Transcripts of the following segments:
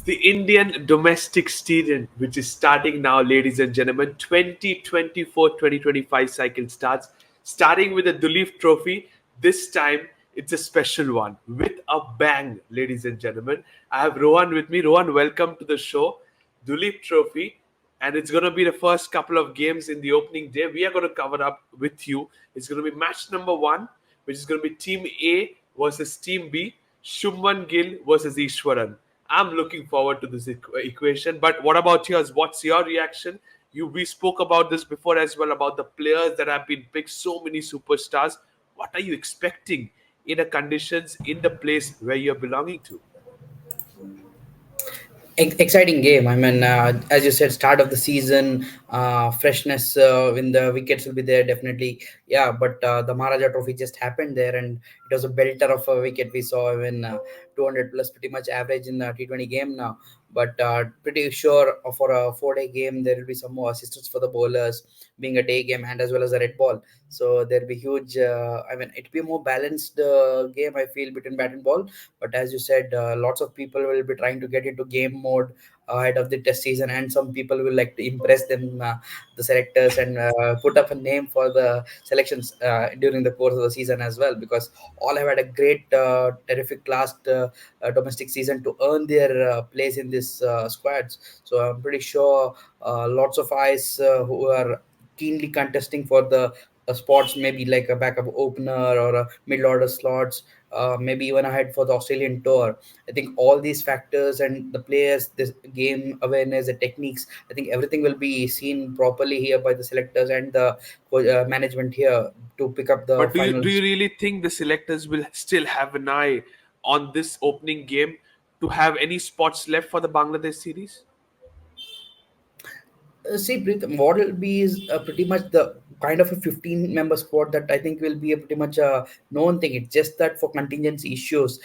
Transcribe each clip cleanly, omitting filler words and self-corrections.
The Indian domestic student, which is starting now, ladies and gentlemen. 2024-2025 cycle starts, starting with the Duleep Trophy. This time, it's a special one with a bang, ladies and gentlemen. I have Rohan with me. Rohan, welcome to the show. Duleep Trophy, and it's going to be the first couple of games in the opening day. We are going to cover up with you. It's going to be match number one, which is going to be Team A versus Team B, Shubman Gill versus Ishwaran. I'm looking forward to this equation. But what about yours? What's your reaction? We spoke about this before as well, about the players that have been picked, so many superstars. What are you expecting in the conditions in the place where you're belonging to? Exciting game. I mean, as you said, start of the season, freshness in the wickets will be there definitely. Yeah, but the Maharaja Trophy just happened there, and it was a belter of a wicket. We saw even 200 plus, pretty much average in the T20 game now. But pretty sure for a 4 day game there will be some more assistance for the bowlers, being a day game and as well as a red ball. So there'll be huge. I mean, it'll be a more balanced game. I feel between bat and ball, but as you said, lots of people will be trying to get into game mode ahead of the test season, and some people will like to impress them, the selectors, and put up a name for the selections during the course of the season as well, because all have had a great, terrific last domestic season to earn their place in this squads. So I'm pretty sure lots of eyes who are keenly contesting for the spots, maybe like a backup opener or a middle order slots, maybe even ahead for the Australian tour. I think all these factors and the players, this game awareness, the techniques, I think everything will be seen properly here by the selectors and the management here to pick up the But do you finals. really think the selectors will still have an eye on this opening game to have any spots left for the Bangladesh series? See, Preetham, what will be is pretty much the kind of a 15-member squad that I think will be a pretty much a known thing. It's just that for contingency issues,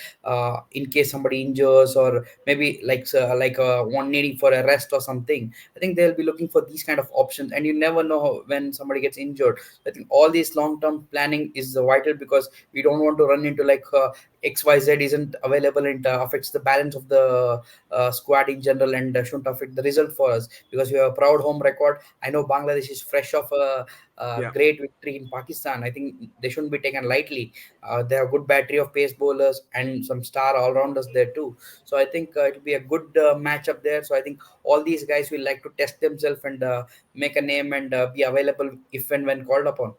in case somebody injures or maybe like one needing for a rest or something, I think they'll be looking for these kind of options. And you never know when somebody gets injured. I think all this long-term planning is vital, because we don't want to run into like XYZ isn't available and affects the balance of the squad in general, and shouldn't affect the result for us, because we have a proud home record. I know Bangladesh is fresh off a Yeah. great victory in Pakistan. I think they shouldn't be taken lightly. They have a good battery of pace bowlers and some star all rounders there too. So I think it'll be a good matchup there. So I think all these guys will like to test themselves and make a name and be available if and when called upon.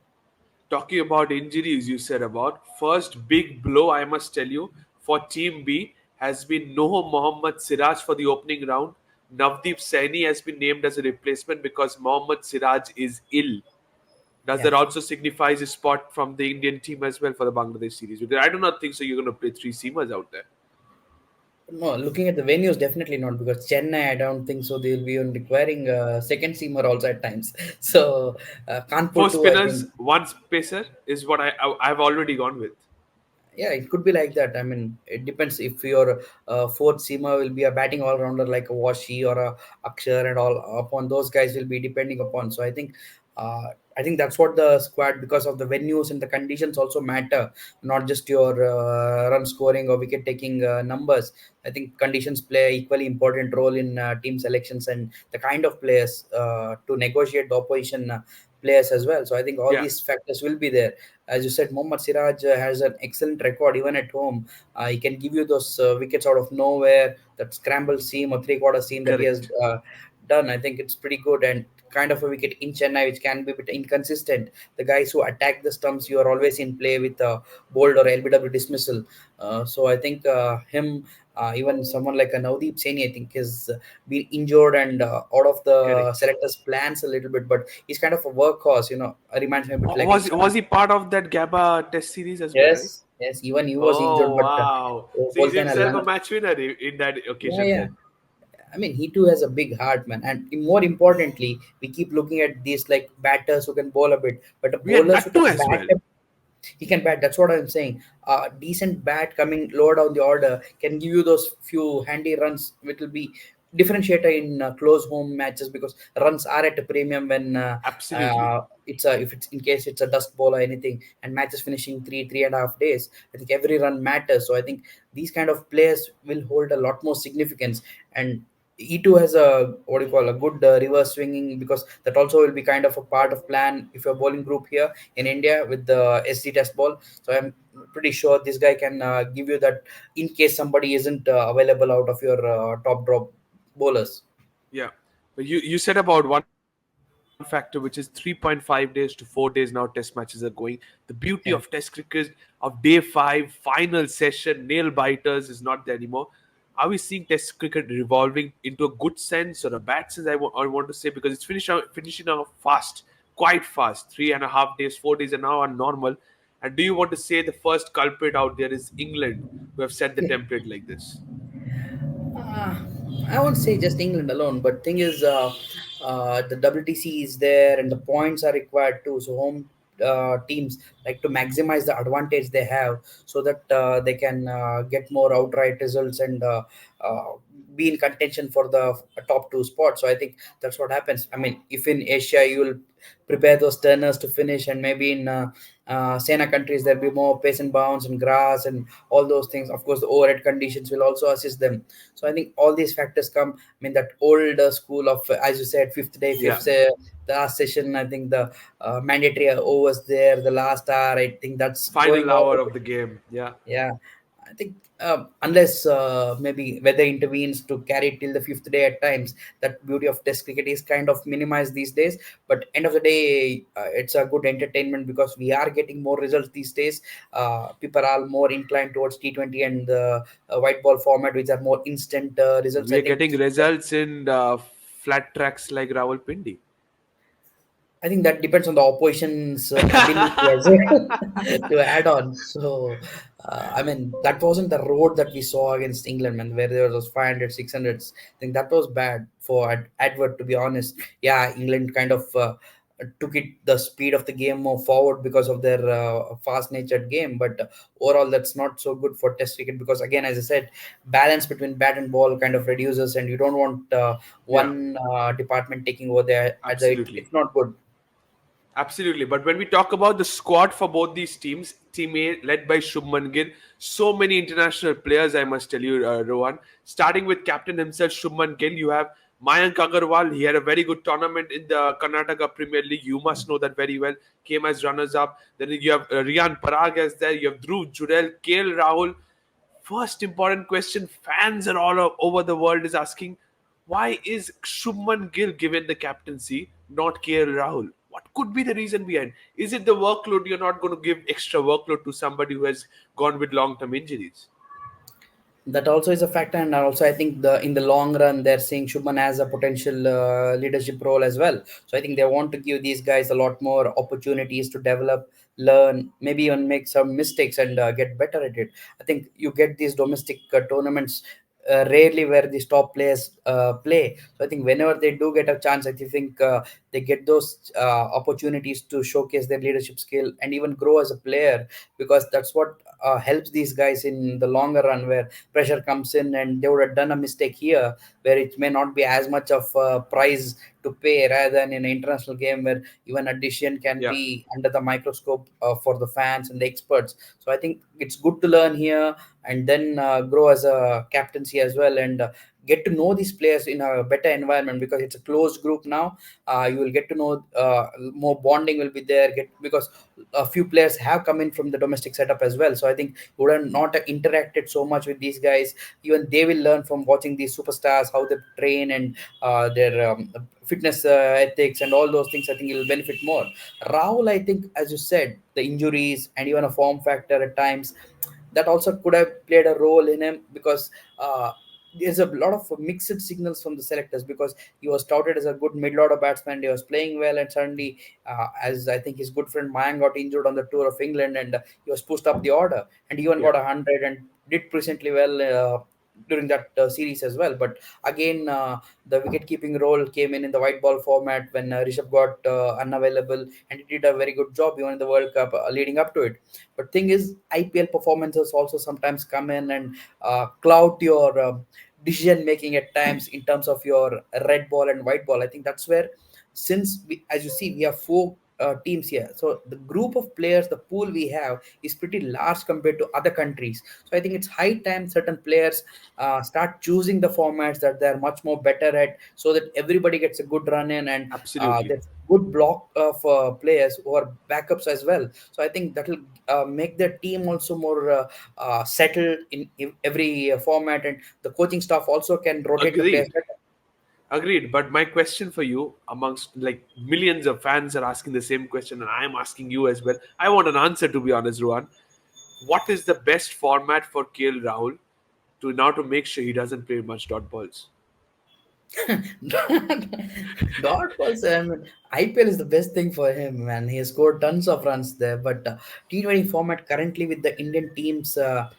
Talking about injuries, you said about first big blow, I must tell you, for Team B has been no Mohammad Siraj for the opening round. Navdeep Saini has been named as a replacement because Mohammad Siraj is ill. Does Yeah. that also signifies a spot from the Indian team as well for the Bangladesh series? Because I do not think so. You're going to play three seamers out there. No, looking at the venues, definitely not, because Chennai, I don't think so. They'll be on requiring second seamer also at times. So Four Kanpur too, I spinners, think. one pacer is what I've already gone with. Yeah, it could be like that. I mean, it depends if your fourth seamer will be a batting all rounder like a Washi or a Akshar and all. Upon those guys will be depending upon. So uh, I think that's what the squad, because of the venues and the conditions also matter, not just your run scoring or wicket taking numbers. I think conditions play an equally important role in team selections and the kind of players to negotiate the opposition players as well. So I think all Yeah, these factors will be there. As you said, Mohammad Siraj has an excellent record even at home. He can give you those wickets out of nowhere, that scramble seam or three-quarter seam that he has correct. done. I think it's pretty good, and kind of a wicket in Chennai, which can be a bit inconsistent. The guys who attack the stumps, you are always in play with bold or LBW dismissal. So I think him, even someone like a Navdeep Saini, I think is been injured and out of the Correct. selectors' plans a little bit, but he's kind of a workhorse. Reminds me a bit like Was Ishant. he part of that Gabba Test series as well, right? Yes, yes. Even he was injured, Oh but wow! So he's Bolton himself a Alana. match winner in that Yeah, occasion. yeah. Then I mean, he too has a big heart, man. And more importantly, we keep looking at these like batters who can bowl a bit, but the we had bowlers who Nattu can as well. bat. He can bat. That's what I'm saying. Decent bat coming lower down the order can give you those few handy runs, which will be differentiator in close home matches, because runs are at a premium when Absolutely. it's a, if it's in case it's a dust ball or anything, and matches finishing 3.5 days. I think every run matters. So I think these kind of players will hold a lot more significance. And E2 has a, what do you call, a good reverse swinging, because that also will be kind of a part of plan if you're bowling group here in India with the SD test ball. So I'm pretty sure this guy can give you that in case somebody isn't available out of your top drop bowlers. Yeah. But you said about one factor, which is 3.5 days to 4 days now test matches are going. The beauty of test cricket of day 5, final session, nail biters is not there anymore. Are we seeing test cricket revolving into a good sense or a bad sense? I want to say, because it's finishing out fast, quite fast. 3.5 days, 4 days are now are normal. And do you want to say the first culprit out there is England, who have set the template like this? Uh, I won't say just England alone, but thing is, the WTC is there and the points are required too. So home teams like to maximize the advantage they have, so that they can get more outright results and uh, be in contention for the top two spots. So I think that's what happens. I mean, if in Asia you will prepare those turners to finish, and maybe in Sena countries there'll be more pace and bounce and grass and all those things. Of course, the overhead conditions will also assist them. So I think all these factors come. I mean, that old school of, as you said, fifth day, Yeah. the last session. I think the mandatory overs there, the last hour. I think that's going Final on. hour of the game. Yeah. Yeah, I think unless maybe weather intervenes to carry it till the fifth day at times, that beauty of Test cricket is kind of minimized these days. But end of the day, it's a good entertainment because we are getting more results these days. People are more inclined towards T20 and the white ball format, which are more instant results. We I are think getting results in flat tracks like Rawalpindi. I think that depends on the opposition's ability as well to add on. So, I mean, that wasn't the road that we saw against England, man, where there was 500, 600s. I think that was bad for Advert, to be honest. Yeah, England kind of took it the speed of the game more forward because of their fast-natured game. But overall, that's not so good for Test cricket because, again, as I said, balance between bat and ball kind of reduces, and you don't want Yeah, one department taking over there. Either absolutely. it's not good. Absolutely. But when we talk about the squad for both these teams, Team A led by Shubman Gill, so many international players, I must tell you, Rohan. Starting with captain himself, Shubman Gill, you have Mayank Agarwal. He had a very good tournament in the Karnataka Premier League. You must know that very well. Came as runners up. Then you have Riyan Parag as there. You have Dhruv Jurel, KL Rahul. First important question fans are over the world is asking, why is Shubman Gill given the captaincy, not KL Rahul? What could be the reason behind? Is it the workload? You're not going to give extra workload to somebody who has gone with long-term injuries. That also is a factor, and also I think the in the long run they're seeing Shubman as a potential leadership role as well. So I think they want to give these guys a lot more opportunities to develop, learn, maybe even make some mistakes and get better at it. I think you get these domestic tournaments rarely where these top players play. So I think whenever they do get a chance, I think they get those opportunities to showcase their leadership skill and even grow as a player, because that's what helps these guys in the longer run, where pressure comes in and they would have done a mistake here where it may not be as much of a prize to pay, rather than in an international game where even a decision can Yeah, be under the microscope for the fans and the experts. So I think it's good to learn here and then grow as a captaincy as well, and get to know these players in a better environment, because it's a closed group now. You will get to know more bonding will be there, get because a few players have come in from the domestic setup as well. So I think you would have not interacted so much with these guys. Even they will learn from watching these superstars how they train and their fitness ethics and all those things. I think it will benefit more. Rahul, I think, as you said, the injuries and even a form factor at times, that also could have played a role in him, because there's a lot of mixed signals from the selectors, because he was touted as a good mid order batsman. He was playing well, and suddenly, as I think his good friend Mayan got injured on the tour of England, and he was pushed up the order, and he even yeah. got 100 and did presently well during that series as well. But again, the wicket keeping role came in the white ball format when Rishabh got unavailable, and he did a very good job even in the World Cup leading up to it. But thing is, IPL performances also sometimes come in and cloud your decision making at times in terms of your red ball and white ball. I think that's where, since we, as you see, we have four teams here, so the group of players, the pool we have is pretty large compared to other countries. So I think it's high time certain players start choosing the formats that they're much more better at, so that everybody gets a good run in, and Absolutely. there's good block of players who are backups as well. So I think that will make the team also more settled in every format, and the coaching staff also can rotate the players Agreed. better. Agreed. But my question for you, amongst like millions of fans are asking the same question, and I'm asking you as well. I want an answer, to be honest, Rohan. What is the best format for KL Rahul to make sure he doesn't play much dot balls? Dot balls, I mean, IPL is the best thing for him, man. He has scored tons of runs there. But T20 format currently with the Indian teams, what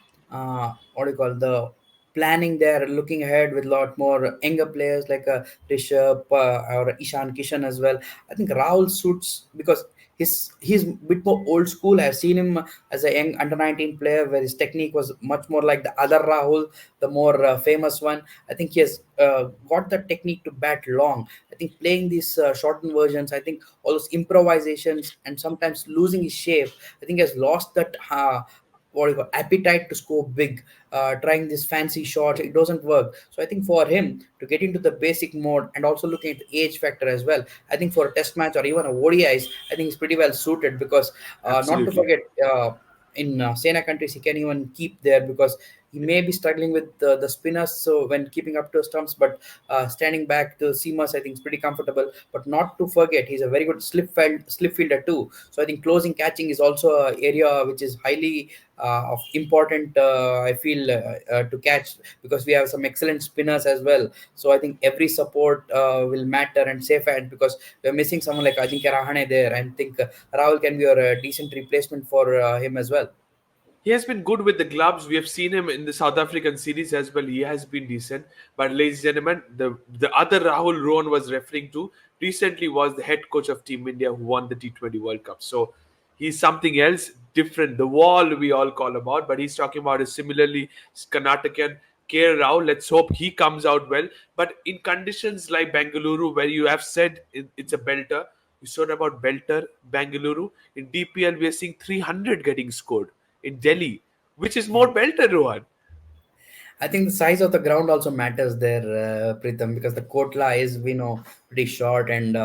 do you call the planning there, looking ahead with a lot more younger players like Rishabh or Ishan Kishan as well. I think Rahul suits because he's a bit more old school. I've seen him as a young under 19 player where his technique was much more like the other Rahul, the more famous one. I think he has got the technique to bat long. I think playing these shortened versions, I think all those improvisations and sometimes losing his shape, I think he has lost that what do you call appetite to score big. Trying this fancy shots, it doesn't work. So I think for him to get into the basic mode and also looking at the age factor as well, I think for a test match or even a ODIs, I think he's pretty well suited because not to Absolutely. forget. In Sena countries, he can even keep there because he may be struggling with the spinners. So when keeping up to stumps, but standing back to seamers, I think is pretty comfortable. But not to forget, he's a very good slip fielder too. So I think closing catching is also an area which is highly of important. I feel to catch because we have some excellent spinners as well. So I think every support will matter and safe hand because we're missing someone like Ajinkya Rahane there. I think Rahul can be a decent replacement for him as well. He has been good with the gloves. We have seen him in the South African series as well. He has been decent. But ladies and gentlemen, the other Rahul Rohan was referring to recently was the head coach of Team India who won the T20 World Cup. So he's something else different. The wall we all call about, but he's talking about is similarly Karnataka K. Rao. Let's hope he comes out well. But in conditions like Bengaluru, where you have said it's a belter, you said about belter Bengaluru. In DPL, we are seeing 300 getting scored in Delhi, which is more belter, Rohan. I think the size of the ground also matters there, Pritham, because the Kotla is, we know, pretty short, and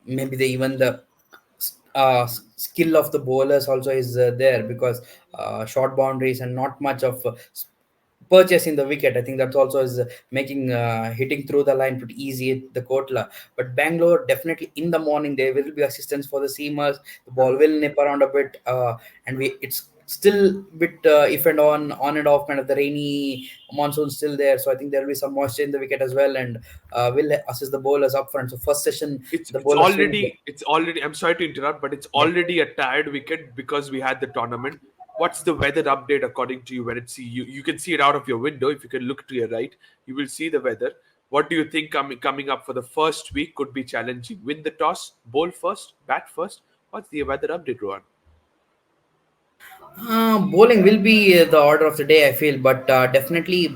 maybe even the skill of the bowlers also is there because short boundaries and not much of purchasing the wicket. I think that's also is making hitting through the line pretty easy at the Kotla. But Bangalore definitely in the morning there will be assistance for the seamers. The ball will nip around a bit, and we it's still bit if and on and off kind of the rainy monsoon still there. So I think there will be some moisture in the wicket as well, and will assist the bowlers up front. So first session it's the it's bowler swing. already it's already I'm sorry to interrupt, but it's Yeah. already a tired wicket because we had the tournament. What's the weather update according to you? When it's you can see it out of your window. If you can look to your right, you will see the weather. What do you think coming up for the first week could be challenging? Win the toss, bowl first, bat first. What's the weather update, Rohan? Bowling will be the order of the day, I feel, but definitely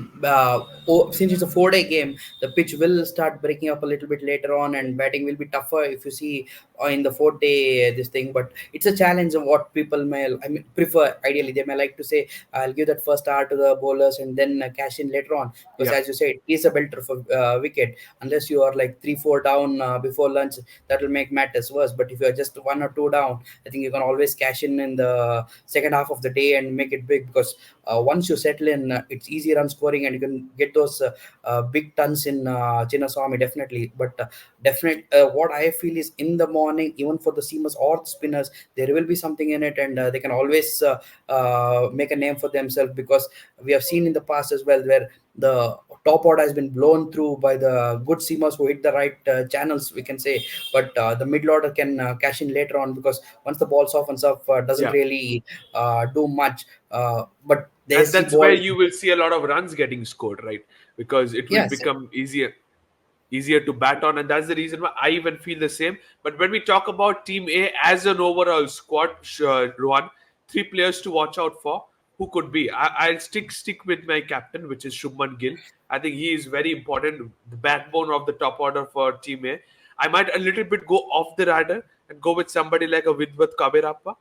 since it's a 4 day game, the pitch will start breaking up a little bit later on, and batting will be tougher if you see in the 4 day this thing. But it's a challenge of what people may, I mean, prefer. Ideally, they may like to say, "I'll give that first hour to the bowlers and then cash in later on," because Yeah. as you said, it is a belter for wicket. Unless you are like 3-4 down before lunch, that will make matters worse. But if you are just 1 or 2 down, I think you can always cash in the second half of the day and make it big because once you settle in, it's easy run scoring and you can get those big tons in Chinnaswamy definitely. But definite what I feel is in the morning, even for the seamers or the spinners, there will be something in it, and they can always make a name for themselves because we have seen in the past as well where the top order has been blown through by the good seamers who hit the right channels, we can say. But the middle order can cash in later on because once the ball softens up, doesn't Yeah. really do much. But the And SC that's where ball, you will see a lot of runs getting scored, right? Because it will yes. become easier to bat on, and that's the reason why I even feel the same. But when we talk about Team A as an overall squad, Rohan, three players to watch out for. who could be? I'll stick with my captain, which is Shubman Gill. I think he is very important, the backbone of the top order for Team A. I might a little bit go off the radar and go with somebody like a Vidwat Kaberappa.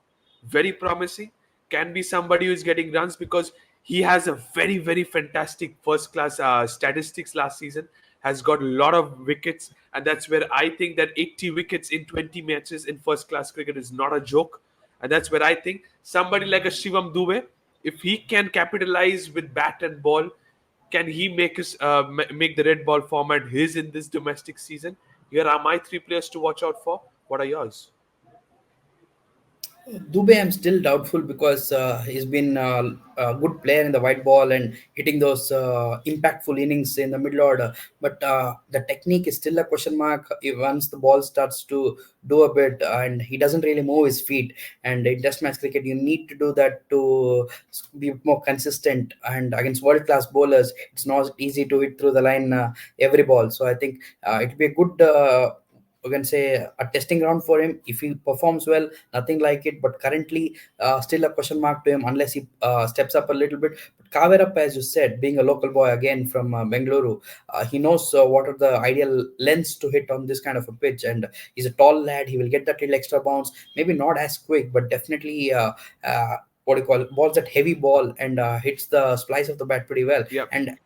Very promising. Can be somebody who is getting runs because he has a very fantastic first class statistics last season. Has got a lot of wickets, and that's where I think that 80 wickets in 20 matches in first class cricket is not a joke. And that's where I think somebody like a Shivam Dube, if he can capitalize with bat and ball, can he make the red ball format his in this domestic season? Here are my three players to watch out for. What are yours? Dubey, I'm still doubtful because he's been a good player in the white ball and hitting those impactful innings in the middle order. But the technique is still a question mark once the ball starts to do a bit, and he doesn't really move his feet. And in Test match cricket, you need to do that to be more consistent. And against world class bowlers, it's not easy to hit through the line every ball. So I think it'll be a good. You can say a testing ground for him if he performs well, nothing like it, but currently still a question mark to him unless he steps up a little bit. But Kaverappa, as you said, being a local boy again from Bengaluru, he knows what are the ideal lengths to hit on this kind of a pitch, and he's a tall lad. He will get that little extra bounce, maybe not as quick, but definitely what do you call it, balls that heavy ball and hits the splice of the bat pretty well. Yep, And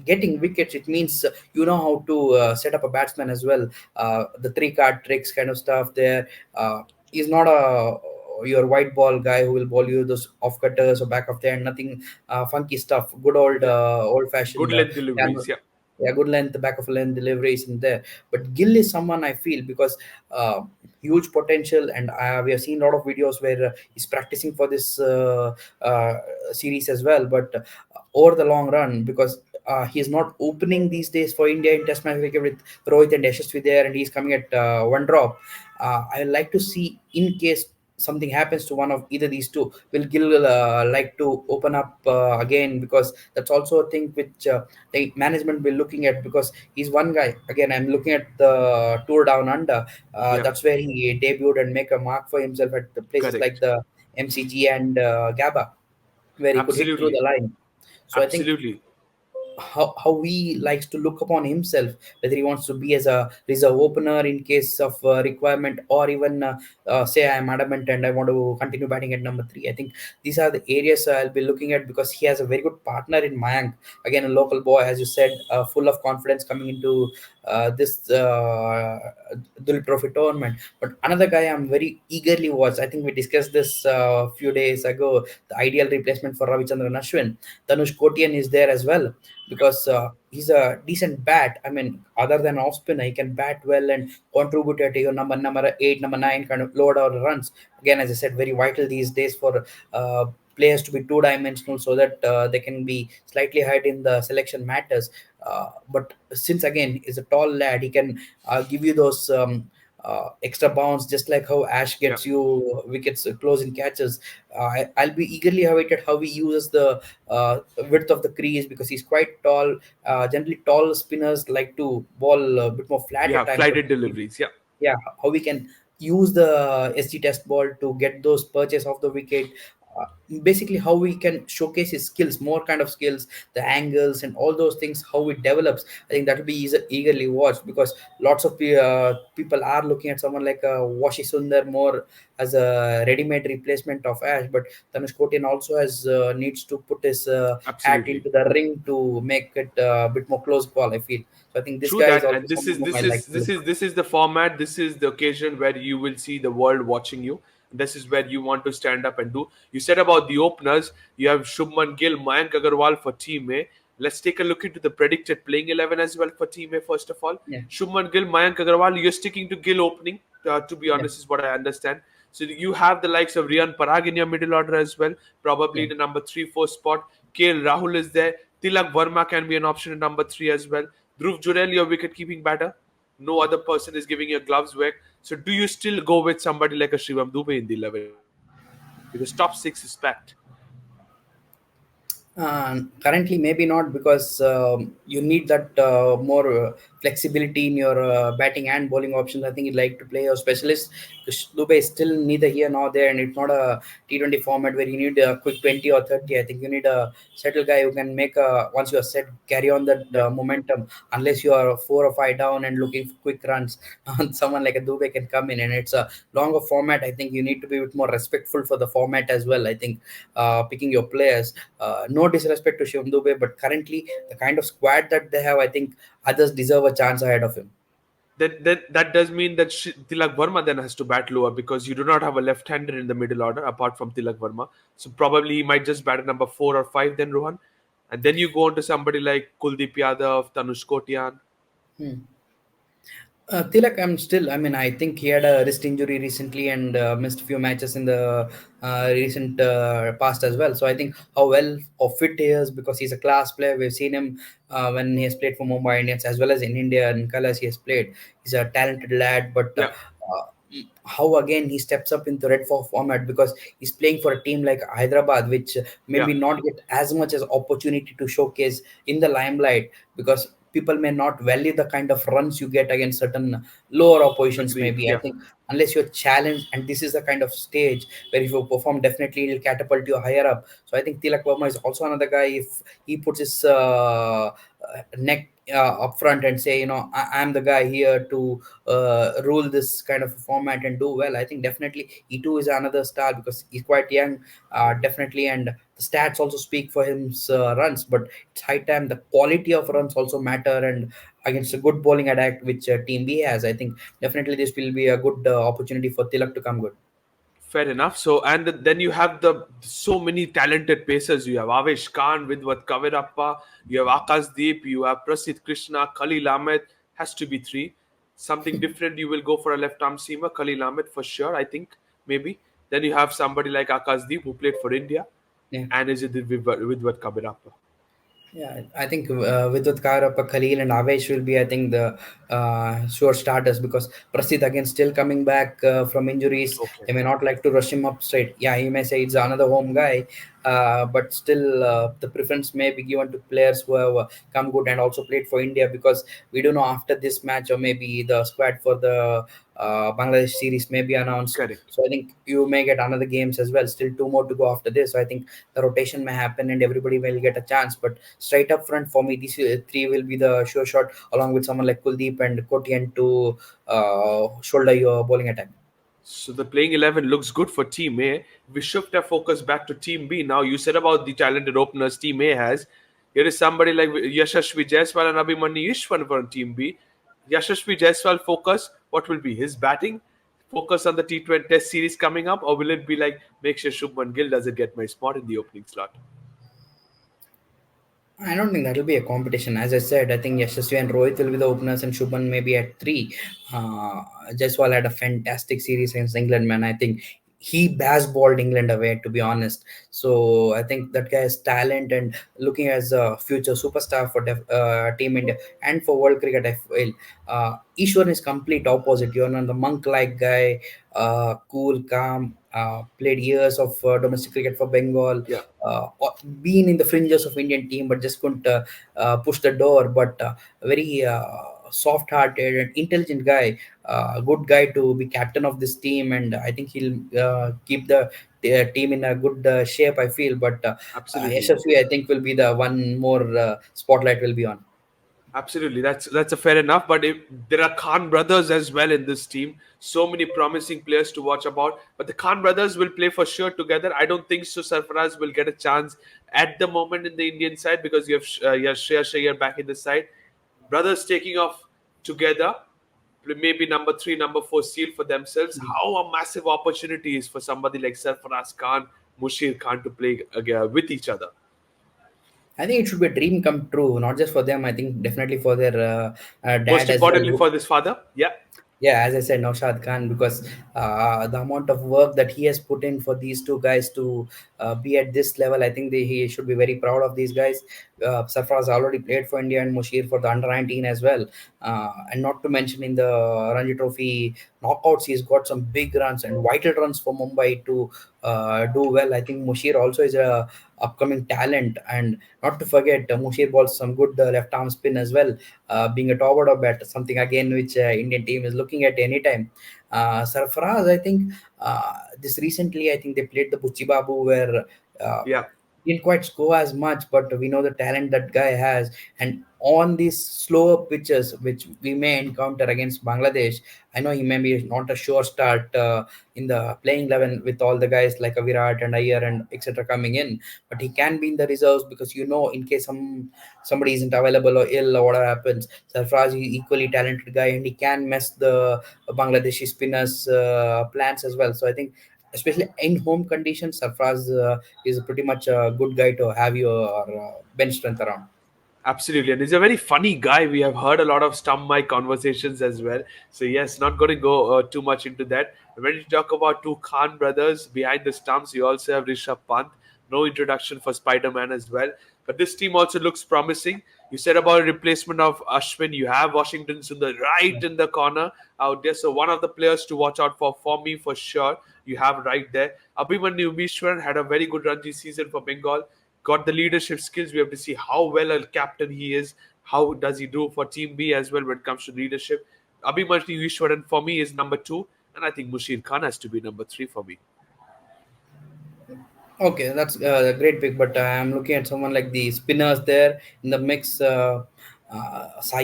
getting wickets, it means you know how to set up a batsman as well. The three card tricks kind of stuff there. He's not a your white ball guy who will bowl you those off cutters or back of the hand, nothing funky stuff. Good yep. old Good fashioned length deliveries. Yep, yeah, good length, back of a length deliveries in there. But Gill is someone I feel because huge potential, and we have seen a lot of videos where he's practicing for this uh, series as well. But over the long run, because he's not opening these days for India in Test match cricket with Rohit and Yashasvi there, and he's coming at one drop. I like to see in case something happens to one of either these two, will Gill like to open up again, because that's also a thing which the management will looking at, because he's one guy. Again, I'm looking at the tour down under. yep. That's where he debuted and make a mark for himself at the places like Correct. the MCG and GABA, where he could hit through the Absolutely. line. So I think Absolutely. how he likes to look upon himself, whether he wants to be as a reserve opener in case of requirement, or even say I'm adamant and I want to continue batting at number three. I think these are the areas I'll be looking at, because he has a very good partner in Mayank, again a local boy, as you said, full of confidence coming into this Duleep Trophy tournament. But another guy I'm very eagerly watched, I think we discussed this a few days ago, the ideal replacement for Ravichandran Ashwin, Tanush Kotian is there as well, because he's a decent bat. I mean, other than off spinner, he can bat well and contribute at your number eight, number nine kind of lower order runs. Again, as I said, very vital these days for players to be two-dimensional, so that they can be slightly ahead in the selection matters. But since again he's a tall lad, he can give you those. Extra bounce, just like how Ash Yep, gets you wickets close in catches. I'll be eagerly awaited how he uses the width of the crease, because he's quite tall. Generally, tall spinners like to ball a bit more flat at yeah. times. But Flighted deliveries. Yeah, yeah, how we can use the SG test ball to get those perches off the wicket. Uh, Basically, how we can showcase his skills, more kind of skills, the angles, and all those things, how it develops. I think that will be eagerly watched, because lots of people are looking at someone like Washi Sundar more as a ready-made replacement of Ash. But Tanush Kotian also has needs to put his hat absolutely. into the ring to make it a bit more close call, I feel. So I think this True guy is that, also and this someone is whom I this like is to this is look. this is the format. This is the occasion where you will see the world watching you. This is where you want to stand up and do. You said about the openers. You have Shubman Gill, Mayank Agarwal for Team A. Let's take a look into the predicted playing 11 as well for Team A. First of all, Yeah, Shubman Gill, Mayank Agarwal. You're sticking to Gill opening. To be yeah, honest, is what I understand. So you have the likes of Riyan Parag in your middle order as well, probably yeah. in the number 3-4 spot. KL Rahul is there. Tilak Verma can be an option in number 3 as well. Dhruv Jurel, your wicket keeping batter. No other person is giving you gloves work. So do you still go with somebody like a Shivam Dube in the 11? Because top 6 is packed. Currently, maybe not because you need that more flexibility in your batting and bowling options. I think you'd like to play your specialist. Because Dubai is still neither here nor there, and it's not a T20 format where you need a quick 20 or 30. I think you need a settle guy who can make once you are set, carry on that Yeah. momentum. Unless you are 4 or 5 down and looking for quick runs, someone like a Dubai can come in, and it's a longer format. I think you need to be a bit more respectful for the format as well. I think picking your players. No disrespect to Shivam Dube, but currently the kind of squad that they have, I think others deserve a chance ahead of him. Then that does mean that Tilak Verma then has to bat lower because you do not have a left-hander in the middle order apart from Tilak Verma. So probably he might just bat at number 4 or 5 then Rohan, and then you go on to somebody like Kuldeep Yadav, Tanush Kotian. Hmm. Tilak, I mean, I think he had a wrist injury recently and missed a few matches in the recent past as well. So I think how well or fit he is because he's a class player. We've seen him when he has played for Mumbai Indians as well as in India and colors he has played. He's a talented lad, but Yeah, how again he steps up into red format because he's playing for a team like Hyderabad, which yeah, maybe not get as much as opportunity to showcase in the limelight because people may not value the kind of runs you get against certain lower oppositions. agreed. Maybe I Yeah, think unless you're challenged, and this is the kind of stage where if you perform, definitely it'll catapult you higher up. So I think Tilak Verma is also another guy. If he puts his neck up front and say, I'm the guy here to rule this kind of format and do well, I think definitely he too is another star because he's quite young, definitely, and the stats also speak for his runs. But it's high time the quality of runs also matter, and against a good bowling attack which Team B has, I think definitely this will be a good opportunity for Tilak to come good. fair enough. So and then you have the so many talented pacers. You have Avesh Khan with what Kavirappa. You have Akash Deep. You have Prasidh Krishna. Khalil Ahmed has to be three. Something different. You will go for a left arm seamer. Khalil Ahmed for sure. I think maybe. Then you have somebody like Akash Deep who played for India Yeah. and is with what Kavirappa. Yeah, I think Vidut Karappa, Khalil, and Avesh will be, I think, the sure starters because Prasidh again still coming back from injuries. Okay. They may not like to rush him up straight. Yeah, he may say it's another home guy, but still the preference may be given to players who have come good and also played for India because we don't know after this match or maybe the squad for the Bangladesh series may be announced. Correct. So I think you may get another games as well. Still two more to go after this. So I think the rotation may happen and everybody will get a chance. But straight up front for me, these three will be the sure shot along with someone like Kuldeep and Kotian to shoulder your bowling attack. So the playing 11 looks good for Team A. We shift our focus back to Team B. Now, you said about the talented openers Team A has. Here is somebody like Yashasvi Jaiswal and Abhimanyu Ishwan for Team B. Yashasvi Jaiswal focus, what will be his batting? Focus on the T20 Test series coming up, or will it be like make sure Shubman Gill doesn't get my spot in the opening slot? I don't think that'll be a competition. As I said, I think Yashasvi and Rohit will be the openers and Shubman maybe at three. Uh, Jaiswal had a fantastic series against England, man. I think he balled England away, to be honest. So I think that guy has talent and looking as a future superstar for Team India and for world cricket, I feel. Ishwan is complete opposite. You're not the monk-like guy, cool, calm, played years of domestic cricket for Bengal, Yeah, been in the fringes of Indian team, but just couldn't push the door. But very soft-hearted and intelligent guy, good guy to be captain of this team, and I think he'll keep the team in a good shape. I feel, but absolutely. SSV I think will be the one more spotlight will be on. Absolutely, that's a fair enough. But there are Khan brothers as well in this team. So many promising players to watch about. But the Khan brothers will play for sure together. I don't think so. Sarfaraz will get a chance at the moment in the Indian side because you have Shreya Shayyar back in the side. Brothers taking off together, maybe number three, number four seal for themselves. How a massive opportunity is for somebody like Sarfaraz Khan, Mushir Khan to play with each other. I think it should be a dream come true, not just for them. I think definitely for their Most dad as importantly well. for this father, yeah, Yeah, as I said, Naushad Khan, because the amount of work that he has put in for these two guys to be at this level, I think he should be very proud of these guys. Sarfraz already played for India and Mushir for the under 19 as well. And not to mention in the Ranji Trophy, knockouts, he's got some big runs and vital runs for Mumbai to do well. I think Mushir also is a upcoming talent, and not to forget, Mushir bowls some good left arm spin as well, being a top order bat, something again which Indian team is looking at anytime. Sarfaraz, I think this recently, I think they played the Buchi Babu where. Uh, Yeah, didn't quite score as much, but we know the talent that guy has. And on these slower pitches, which we may encounter against Bangladesh, I know he may be not a sure start in the playing 11 with all the guys like a Virat and Iyer and etc. coming in, but he can be in the reserves because in case somebody isn't available or ill or whatever happens, Sarfraz is equally talented guy and he can mess the Bangladeshi spinners' plans as well. So I think, especially in home conditions, Sarfraz is pretty much a good guy to have your bench strength around. absolutely. And he's a very funny guy. We have heard a lot of stump mic conversations as well. So, yes, not going to go too much into that. When you talk about two Khan brothers behind the stumps, you also have Rishabh Pant. No introduction for Spider Man as well. But this team also looks promising. You said about a replacement of Ashwin. You have Washington Sundar right in the corner out there. So, one of the players to watch out for me, for sure. You have right there. Abhimanyu Mishran had a very good Ranji season for Bengal, got the leadership skills. We have to see how well a captain he is. How does he do for Team B as well when it comes to leadership? Abhimanyu Ishwaran for me is number two, and I think Mushir Khan has to be number three for me. Okay, that's a great pick, but I'm looking at someone like the spinners there in the mix. Sai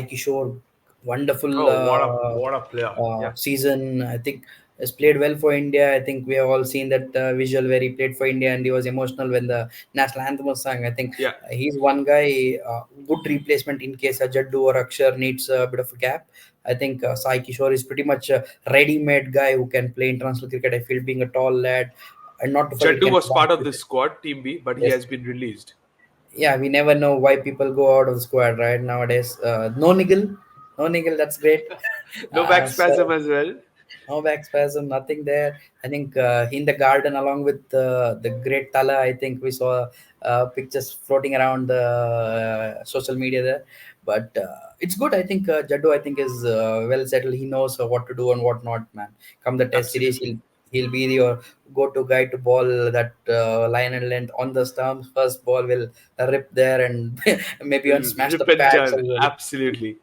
Kishore, wonderful Oh, what a player! Yeah, season. I think has played well for India. I think we have all seen that visual where he played for India and he was emotional when the national anthem was sung. I think yeah. he's one guy, good replacement in case a Jaddu or Akshar needs a bit of a gap. I think Sai Kishore is pretty much a ready-made guy who can play international cricket. I feel being a tall lad, and not to forget, he Jaddu can was part adapt of with the it. squad, Team B, but he Yes, has been released. yeah, we never know why people go out of the squad right nowadays. No niggle, no niggle. That's great. No back spasm So as well. no back spasm, nothing there. I think in the garden, along with the great Tala, I think we saw pictures floating around the social media there. But it's good. I think Jaddu, I think, is well settled. He knows what to do and what not, man. Come the test series, Absolutely. he'll be your go-to guy to ball that line and length on the stumps. First ball will rip there and maybe even Will smash the rip and pads turn. as well. Absolutely.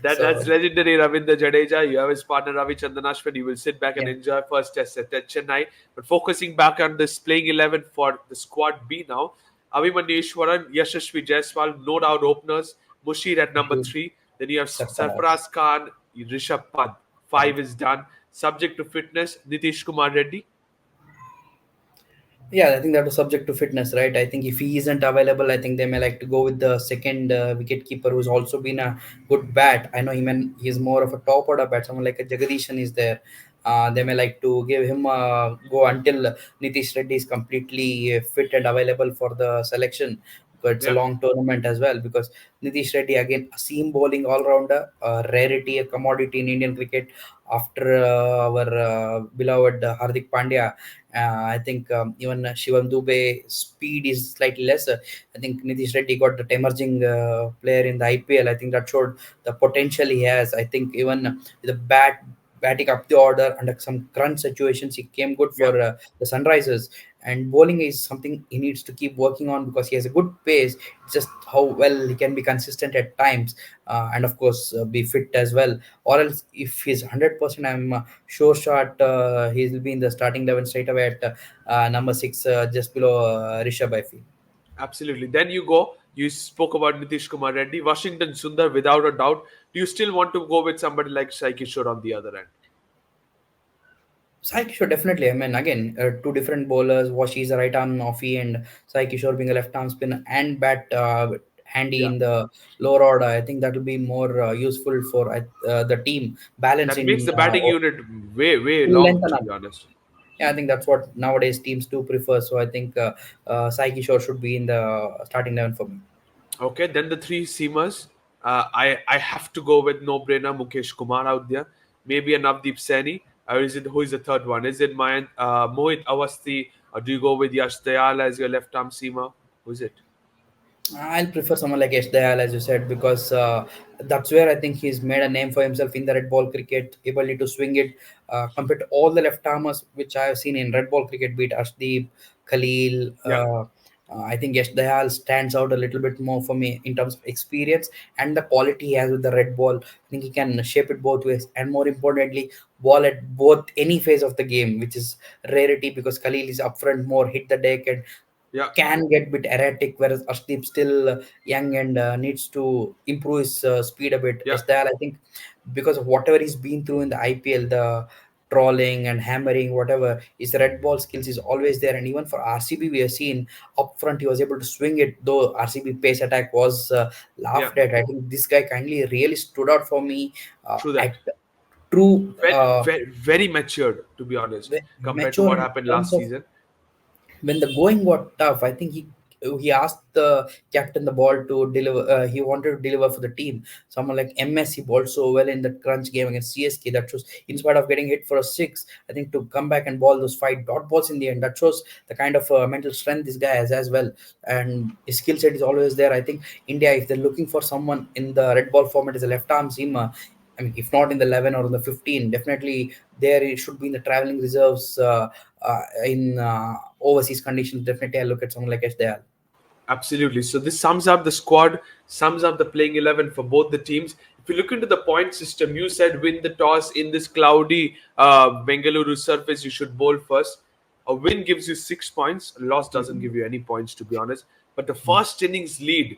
That's So legendary Ravinder Jadeja. You have his partner Ravi Chandanashwin. You will sit back and yeah, enjoy first test at Chennai. But focusing back on this playing 11 for the squad B now, Abhimanyu Ishwaran, Yashasvi Jaiswal, no doubt openers. Mushir at number Dude, three. Then you have Sarfaraz. Sarfaraz Khan, Rishabh Pant. Five is done. Subject to fitness, Nitish Kumar Reddy. Yeah, I think that was subject to fitness, right? I think if he isn't available, I think they may like to go with the second wicket keeper who's also been a good bat. I know he's more of a top order bat. Someone like a Jagadishan is there. They may like to give him a go until Nitish Reddy is completely fit and available for the selection. Because it's a Yeah, long tournament as well. Because Nitish Reddy, again, a seam bowling all rounder, a rarity, a commodity in Indian cricket after our beloved Hardik Pandya. I think even Shivam Dube speed is slightly lesser. I think Nitish Reddy got that emerging player in the IPL. I think that showed the potential he has. I think even with the batting up the order under some crunch situations, he came good yeah. for the Sunrisers. And bowling is something he needs to keep working on because he has a good pace. It's just how well he can be consistent at times, and of course be fit as well. Or else, if he's 100%, I'm sure shot he will be in the starting 11 straight away at number six, just below Rishabh, I feel. Absolutely. Then you go. You spoke about Nitish Kumar Reddy, Washington Sundar, without a doubt. Do you still want to go with somebody like Sai Kishore on the other end? Sai Kishore, definitely. I mean, again, two different bowlers. Washi is a right arm offie, and Sai Kishore being a left arm spinner and bat handy Yeah. in the lower order. I think that will be more useful for the team balance That makes in the batting unit way, way full long, length and to up. be honest. Yeah, I think that's what nowadays teams do prefer. So I think Sai Kishore should be in the starting 11 for me. Okay, then the three seamers. I have to go with no brainer Mukesh Kumar out there. Maybe a Navdeep Saini. Or is it who is the third one? Is it Mohit Awasthi, or do you go with Yash Dayal as your left arm seamer? Who is it? I'll prefer someone like Yash Dayal, as you said, because that's where I think he's made a name for himself in the red ball cricket, ability to swing it compared to all the left armers which I have seen in red ball cricket, be it Ashdeep, Khalil. Yeah, I think Yash Dayal stands out a little bit more for me in terms of experience and the quality he has with the red ball. I think he can shape it both ways, and more importantly, ball at both any phase of the game, which is rarity because Khalil is upfront more, hit the deck, and yeah, can get bit erratic, whereas Ashdeep still young and needs to improve his speed a bit. yeah, Esdal, I think, because of whatever he's been through in the IPL, the trolling and hammering, whatever, his red ball skills is always there. And even for RCB, we have seen up front he was able to swing it, though RCB pace attack was yeah. laughed at. I think this guy kindly really stood out for me True that. at true Very, very, very matured, to be honest, compared to mature what in happened terms last of season. when the going got tough. I think he asked the captain the ball to deliver. He wanted to deliver for the team. Someone like MS, he bowled so well in the crunch game against CSK. That shows, in spite of getting hit for a six, I think to come back and ball those five dot balls in the end. That shows the kind of mental strength this guy has as well, and his skill set is always there. I think India, if they're looking for someone in the red ball format, is a left arm seamer. I mean, if not in the 11 or in the 15, definitely there it should be in the traveling reserves. In overseas conditions, definitely I look at someone like SDL. Absolutely. So this sums up the squad, sums up the playing 11 for both the teams. If you look into the point system, you said win the toss in this cloudy Bengaluru surface, you should bowl first. A win gives you 6 points. A loss doesn't give you any points, to be honest. But the first innings lead,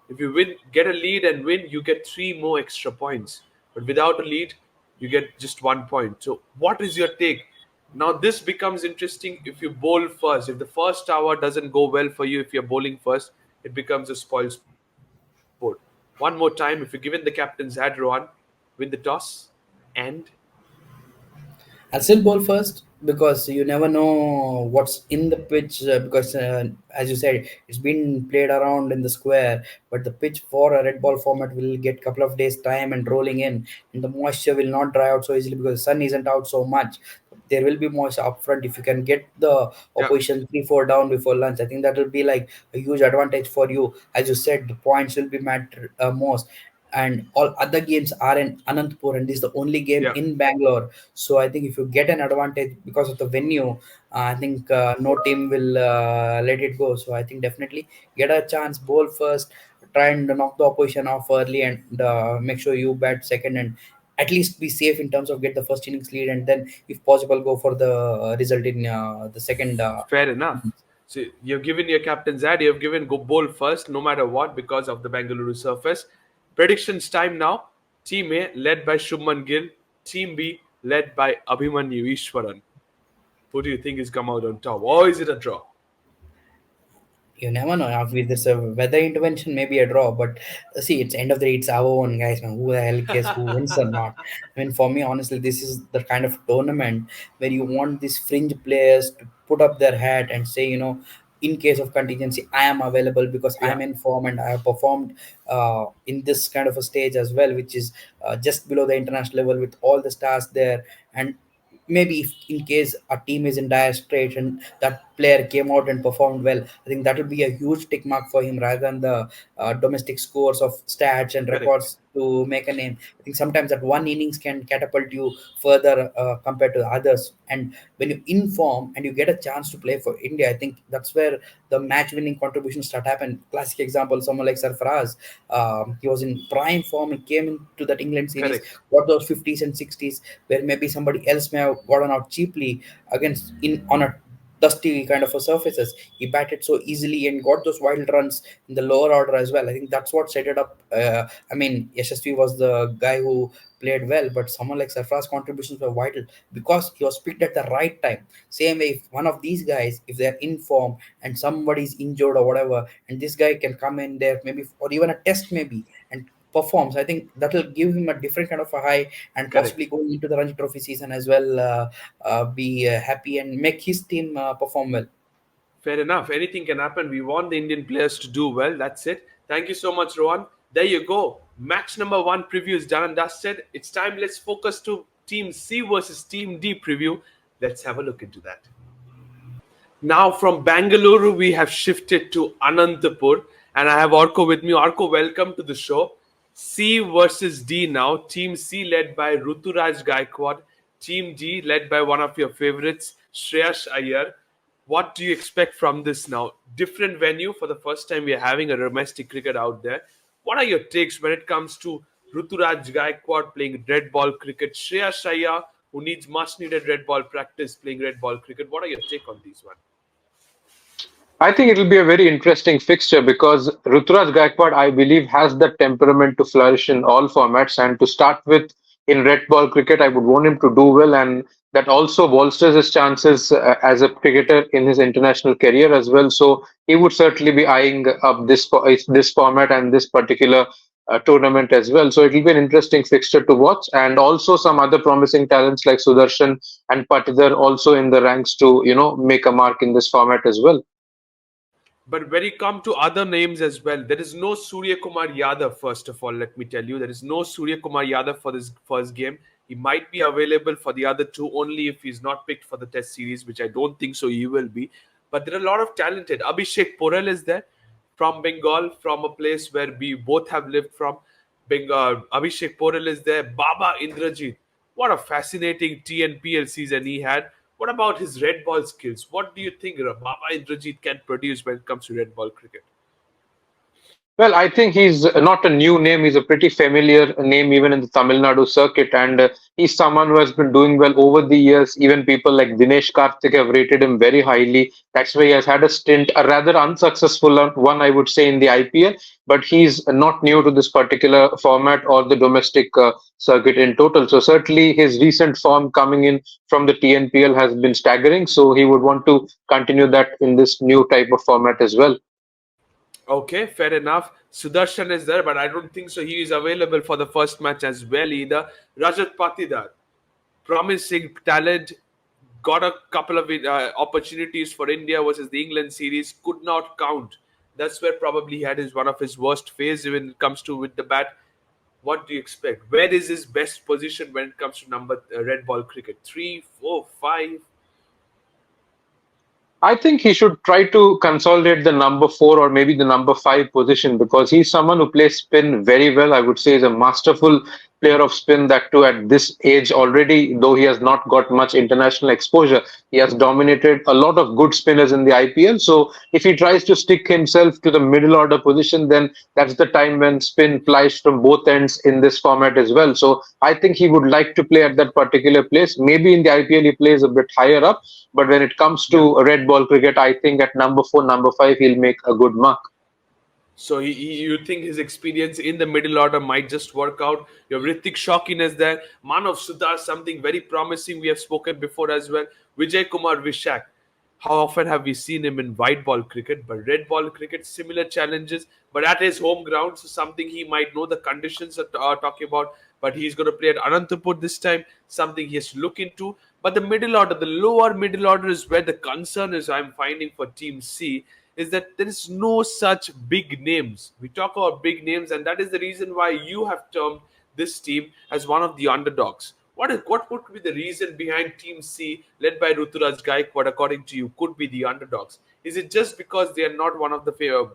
if you win, get a lead and win, you get three more extra points. But without a lead, you get just 1 point. So, what is your take? Now, this becomes interesting if you bowl first. If the first hour doesn't go well for you, if you're bowling first, it becomes a spoil sport. One more time, if you're given the captain's hat, Rohan, win the toss and I'll still bowl first because you never know what's in the pitch. Because, as you said, it's been played around in the square, but the pitch for a red ball format will get couple of days time and rolling in, and the moisture will not dry out so easily because the sun isn't out so much. There will be moisture up front. If you can get the yeah, opposition 3-4 down before lunch, I think that will be like a huge advantage for you. As you said, the points will be matter most, and all other games are in Anantapur, and this is the only game yeah, in Bangalore. So I think if you get an advantage because of the venue, I think no team will let it go. So I think definitely get a chance, bowl first, try and knock the opposition off early, and make sure you bat second, and at least be safe in terms of get the first innings lead, and then if possible go for the result in the second. fair enough. So you've given your captain's hat, you've given go bowl first, no matter what, because of the Bengaluru surface. Predictions time now. Team A led by Shubman Gill, Team B led by Abhimanyu Ishwaran. Who do you think is come out on top? Or is it a draw? You never know. If there's a weather intervention, maybe a draw. But see, it's end of the day, it's our own guys, man. Who the hell cares who wins or not? I mean, for me, honestly, this is the kind of tournament where you want these fringe players to put up their hat and say, in case of contingency, I am available because Yeah, I'm in form and I have performed in this kind of a stage as well, which is just below the international level with all the stars there. And maybe if in case a team is in dire straits and that player came out and performed well, I think that will be a huge tick mark for him rather than the domestic scores of stats and correct, records to make a name. I think sometimes that one innings can catapult you further compared to others. And when you inform and you get a chance to play for India, I think that's where the match winning contributions start happen. Classic example, someone like Sarfaraz, he was in prime form. He came into that England series, correct, got those 50s and 60s, where maybe somebody else may have gotten out cheaply against in on a dusty kind of a surfaces. He batted so easily and got those wild runs in the lower order as well. I think that's what set it up. I mean, Yashasvi was the guy who played well, but someone like Sarfaraz contributions were vital because he was picked at the right time. Same way, if one of these guys, if they're in form and somebody's injured or whatever, and this guy can come in there maybe or even a test maybe and performs, I think that will give him a different kind of a high, and possibly correct. going into the Ranji Trophy season as well, be happy and make his team perform well. Fair enough. Anything can happen. We want the Indian players to do well. That's it. Thank you so much, Rohan. There you go. Match number one preview is done and dusted. It's time. Let's focus to Team C versus Team D preview. Let's have a look into that. Now from Bangalore, we have shifted to Anantapur, and I have Orko with me. Orko, welcome to the show. C versus D now. Team C led by Ruturaj Gaikwad. Team D led by one of your favorites, Shreyas Iyer. What do you expect from this now? Different venue for the first time. We are having a domestic cricket out there. What are your takes when it comes to Ruturaj Gaikwad playing red ball cricket, Shreyas Iyer, who needs much needed red ball practice playing red ball cricket? What are your take on these one? I think it'll be a very interesting fixture because Ruturaj Gaikwad, I believe, has the temperament to flourish in all formats. And to start with, in red ball cricket, I would want him to do well, and that also bolsters his chances as a cricketer in his international career as well. So he would certainly be eyeing up this format and this particular tournament as well. So it'll be an interesting fixture to watch, and also some other promising talents like Sudarshan and Patidar also in the ranks to make a mark in this format as well. But when you come to other names as well, there is no Surya Kumar Yadav. First of all, let me tell you, there is no Surya Kumar Yadav for this first game. He might be available for the other two only if he's not picked for the Test series, which I don't think so. He will be. But there are a lot of talented. Abhishek Porel is there from Bengal, from a place where we both have lived from. Bengal. Abhishek Porel is there. Baba Indrajit. What a fascinating TNPL season he had. What about his red ball skills? What do you think Baba Indrajit can produce when it comes to red ball cricket? Well, I think he's not a new name. He's a pretty familiar name even in the Tamil Nadu circuit, and he's someone who has been doing well over the years. Even people like Dinesh Karthik have rated him very highly. That's why he has had a stint, a rather unsuccessful one, I would say, in the IPL. But he's not new to this particular format or the domestic circuit in total. So certainly his recent form coming in from the TNPL has been staggering. So he would want to continue that in this new type of format as well. Okay, fair enough. Sudarshan is there, but I don't think so. He is available for the first match as well either. Rajat Patidar, promising talent, got a couple of opportunities for India versus the England series, could not count. That's where probably he had his one of his worst phase when it comes to with the bat. What do you expect? Where is his best position when it comes to number red ball cricket? Three, four, five. I think he should try to consolidate the number four or maybe the number five position because he's someone who plays spin very well. I would say he's a masterful player of spin, that too at this age already, though he has not got much international exposure. He has dominated a lot of good spinners in the IPL. So if he tries to stick himself to the middle order position, then that's the time when spin flies from both ends in this format as well. So I think he would like to play at that particular place. Maybe in the IPL he plays a bit higher up, but when it comes Yeah. to red ball cricket, I think at number four, number five, he'll make a good mark. So you think his experience in the middle order might just work out? Your Ritik Shaukin is there. Manav Sudhar, something very promising. We have spoken before as well. Vijay Kumar Vishak. How often have we seen him in white ball cricket? But red ball cricket, similar challenges. But at his home ground, so something he might know the conditions are talking about. But he's going to play at Anantapur this time. Something he has to look into. But the middle order, the lower middle order is where the concern is. I'm finding for Team C is that there is no such big names. We talk about big names, and that is the reason why you have termed this team as one of the underdogs. What would be the reason behind Team C, led by Ruturaj Gaikwad, according to you, could be the underdogs? Is it just because they are not one of the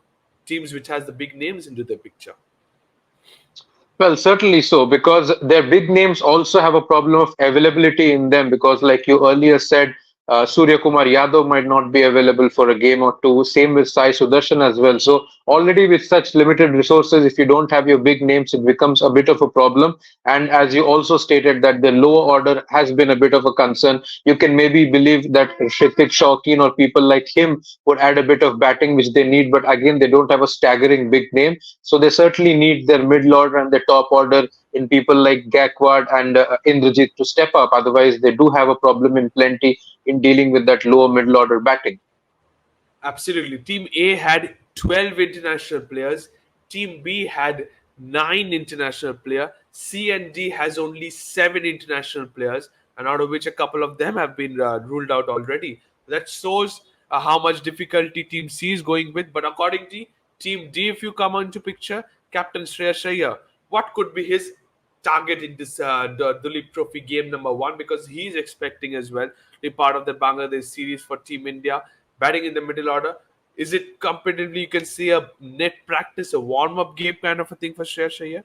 teams which has the big names into the picture? Well, certainly so, because their big names also have a problem of availability in them. Because, like you earlier said, Surya Kumar Yadav might not be available for a game or two. Same with Sai Sudarshan as well. So, already with such limited resources, if you don't have your big names, it becomes a bit of a problem. And as you also stated, that the lower order has been a bit of a concern. You can maybe believe that Hrithik Shaukin or people like him would add a bit of batting, which they need. But again, they don't have a staggering big name. So they certainly need their middle order and their top order in people like Gaikwad and Indrajit to step up. Otherwise, they do have a problem in plenty in dealing with that lower middle order batting. Absolutely. Team A had 12 international players. Team B had 9 international players. C and D has only 7 international players, and out of which a couple of them have been ruled out already. That shows how much difficulty Team C is going with. But according to Team D, if you come into picture, Captain Shreyas Iyer, what could be his target in this Duleep Trophy game number one, because he's expecting as well to be part of the Bangladesh series for Team India. batting in the middle order. Is it competitively you can see a net practice, a warm up game kind of a thing for Shreyas Iyer?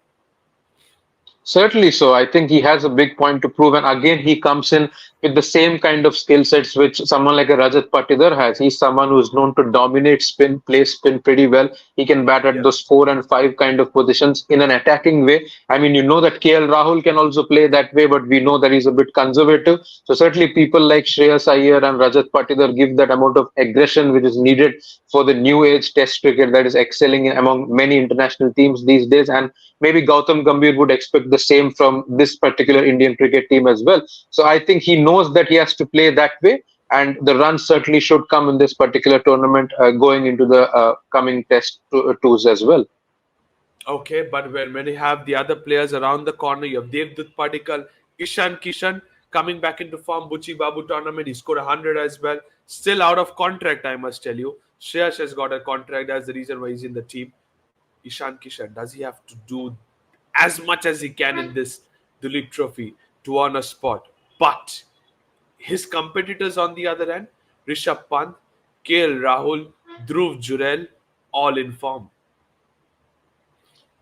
Certainly so. I think he has a big point to prove. And again, he comes in with the same kind of skill sets which someone like a Rajat Patidar has. He's someone who's known to dominate spin, play spin pretty well. He can bat at Yeah. those 4 and 5 kind of positions in an attacking way. I mean, you know that KL Rahul can also play that way, but we know that he's a bit conservative. So certainly people like Shreyas Iyer and Rajat Patidar give that amount of aggression which is needed for the new age test cricket that is excelling among many international teams these days. And maybe Gautam Gambhir would expect the same from this particular Indian cricket team as well. So I think he knows that he has to play that way, and the runs certainly should come in this particular tournament going into the coming tours as well. Okay, but when you have the other players around the corner, you have Devdutt Padikkal, Ishan Kishan coming back into form. Buchi Babu tournament, he scored 100 as well. Still out of contract, I must tell you. Shreyas has got a contract. That's the reason why he's in the team. Ishan Kishan, does he have to do as much as he can in this Duleep Trophy to earn a spot? But his competitors on the other end, Rishabh Pant, KL Rahul, Dhruv Jurel, all in form.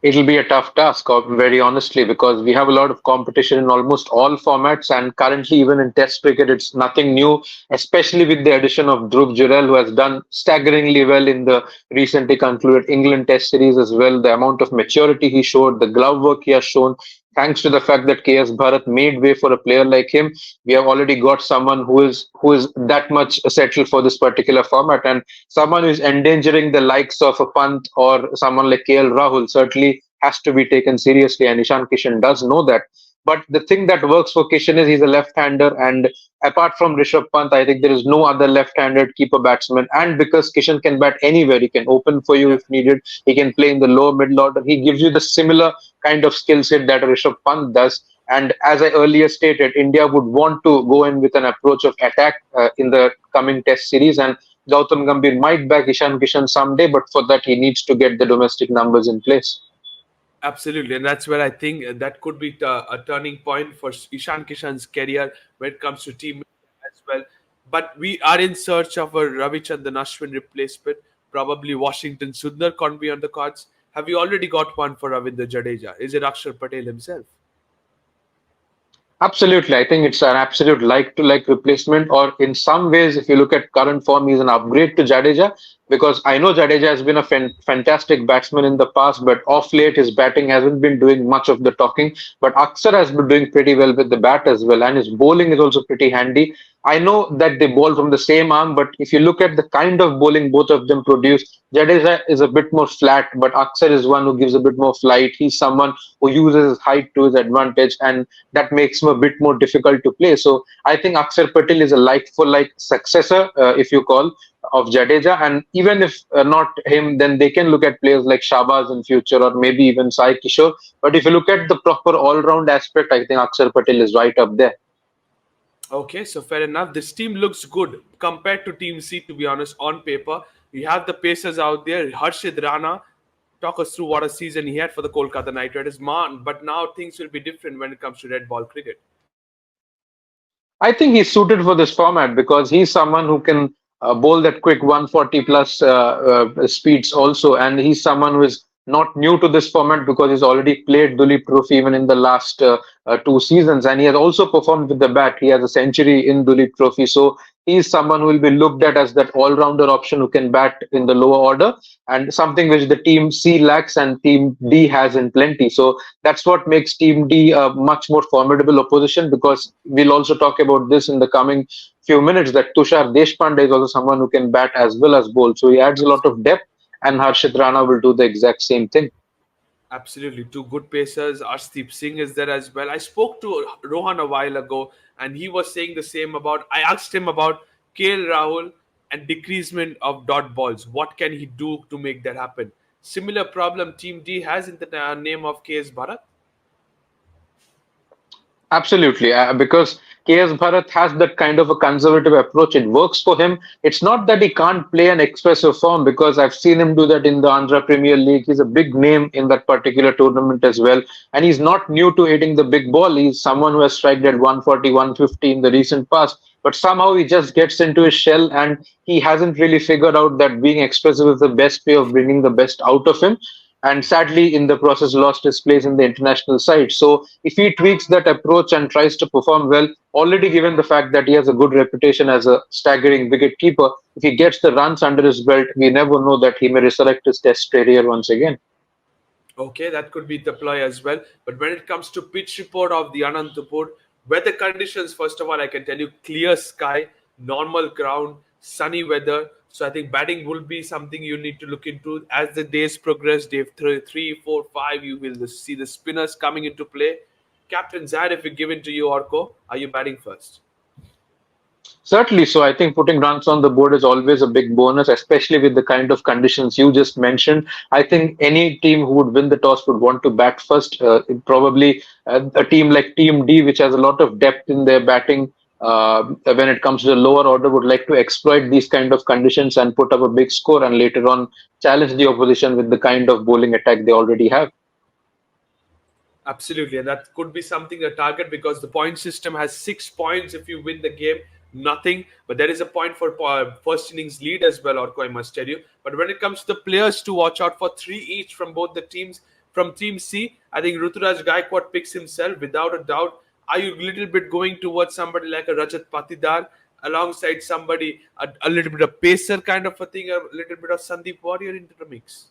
It'll be a tough task, very honestly, because we have a lot of competition in almost all formats, and currently, even in Test cricket, it's nothing new. Especially with the addition of Dhruv Jurel, who has done staggeringly well in the recently concluded England Test series as well. The amount of maturity he showed, the glove work he has shown, thanks to the fact that KS Bharat made way for a player like him, we have already got someone who is that much settled for this particular format, and someone who is endangering the likes of a Pant or someone like KL Rahul certainly has to be taken seriously, and Ishan Kishan does know that. But the thing that works for Kishan is he's a left-hander, and apart from Rishabh Pant, I think there is no other left-handed keeper batsman. And because Kishan can bat anywhere, he can open for you Yeah. if needed. He can play in the lower middle order. He gives you the similar kind of skill set that Rishabh Pant does. And as I earlier stated, India would want to go in with an approach of attack in the coming Test series, and Gautam Gambhir might back Ishan Kishan someday, but for that he needs to get the domestic numbers in place. Absolutely, and that's where I think that could be a turning point for Ishan Kishan's career when it comes to team as well. But we are in search of a Ravichandran Ashwin replacement. Probably Washington Sundar can't be on the cards. Have you already got one for Ravindra Jadeja? Is it Akshar Patel himself? Absolutely. I think it's an absolute like to like replacement, or in some ways, if you look at current form, he's an upgrade to Jadeja because I know Jadeja has been a fantastic batsman in the past, but off late his batting hasn't been doing much of the talking. But Aksar has been doing pretty well with the bat as well, and his bowling is also pretty handy. I know that they bowl from the same arm, but if you look at the kind of bowling both of them produce, Jadeja is a bit more flat, but Aksar is one who gives a bit more flight. He's someone who uses his height to his advantage, and that makes him a bit more difficult to play. So I think Akshar Patel is a like for like successor, if you call, of Jadeja. And even if not him, then they can look at players like Shabaz in future, or maybe even Sai Kishore. But if you look at the proper all round aspect, I think Akshar Patel is right up there. Okay, so fair enough. This team looks good compared to Team C, to be honest, on paper. We have the Pacers out there. Harshid Rana, talk us through what a season he had for the Kolkata Knight Riders. Man, but now things will be different when it comes to red ball cricket. I think he's suited for this format because he's someone who can bowl that quick 140 plus speeds also, and he's someone who is not new to this format because he's already played Duleep Trophy even in the last 2 seasons, and he has also performed with the bat. He has a century in Duleep Trophy, so he's someone who will be looked at as that all-rounder option who can bat in the lower order, and something which the team C lacks and team D has in plenty. So that's what makes Team D a much more formidable opposition, because we'll also talk about this in the coming few minutes that Tushar Deshpande is also someone who can bat as well as bowl. So he adds a lot of depth, and Harshit Rana will do the exact same thing. Absolutely, two good pacers. Arshdeep Singh is there as well. I spoke to Rohan a while ago, and he was saying the same about. I asked him about KL Rahul and decreasement of dot balls. What can he do to make that happen? Similar problem Team D has in the name of KS Bharat. Absolutely, because KS Bharat has that kind of a conservative approach. It works for him. It's not that he can't play an expressive form because I've seen him do that in the Andhra Premier League. He's a big name in that particular tournament as well. And he's not new to hitting the big ball. He's someone who has struck at 140, 150 in the recent past. But somehow he just gets into his shell and he hasn't really figured out that being expressive is the best way of bringing the best out of him. And sadly, in the process, lost his place in the international side. So, if he tweaks that approach and tries to perform well, already given the fact that he has a good reputation as a staggering wicket keeper, if he gets the runs under his belt, we never know that he may resurrect his test career once again. Okay, that could be the ploy as well. But when it comes to pitch report of the Anantapur, weather conditions, first of all, I can tell you clear sky, normal ground, sunny weather. So I think batting will be something you need to look into as the days progress. Day three, 4, 5, you will see the spinners coming into play. Captain Zad, if we give it to you, Orko, are you batting first? Certainly, so I think putting runs on the board is always a big bonus, especially with the kind of conditions you just mentioned. I think any team who would win the toss would want to bat first. Probably a team like Team D, which has a lot of depth in their batting, when it comes to the lower order, would like to exploit these kind of conditions and put up a big score and later on challenge the opposition with the kind of bowling attack they already have. Absolutely, and that could be something a target because the point system has 6 points if you win the game, nothing. But there is a point for first innings lead as well, Orko, I must tell you. But when it comes to the players to watch out for, three each from both the teams. From Team C, I think Ruturaj Gaikwad picks himself without a doubt. Are you a little bit going towards somebody like a Rajat Patidar alongside somebody a little bit of pacer kind of a thing, a little bit of Sandeep Warrior into the mix?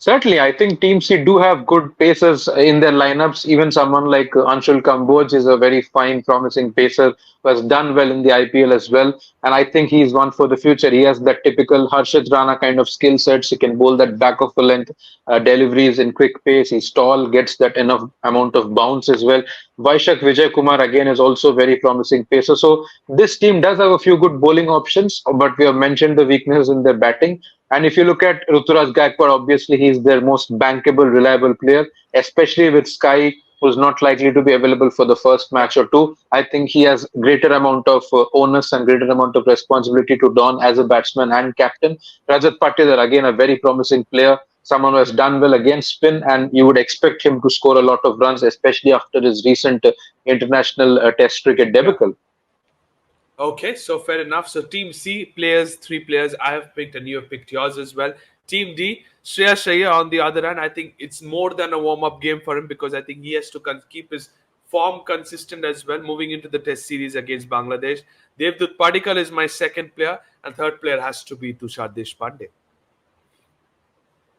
Certainly, I think Team C do have good pacers in their lineups. Even someone like Anshul Kamboj is a very fine, promising pacer who has done well in the IPL as well. And I think he's one for the future. He has that typical Harshit Rana kind of skill sets. He can bowl that back of the length deliveries in quick pace. He's tall, gets that enough amount of bounce as well. Vaishak Vijay Kumar again is also very promising pacer. So this team does have a few good bowling options, but we have mentioned the weaknesses in their batting. And if you look at Ruturaj Gaikwad, obviously he's their most bankable, reliable player, especially with Sky, who's not likely to be available for the first match or two. I think he has greater amount of onus and greater amount of responsibility to don as a batsman and captain. Rajat Patidar, again, a very promising player, someone who has done well against spin, and you would expect him to score a lot of runs, especially after his recent international Test cricket Yeah. debacle. Okay, so fair enough. So Team C players, three players I have picked, and you have picked yours as well. Team D, Shreyas Iyer on the other hand, I think it's more than a warm-up game for him because I think he has to keep his form consistent as well moving into the Test series against Bangladesh. Devdutt Padikkal is my second player, and third player has to be Tushar Deshpande.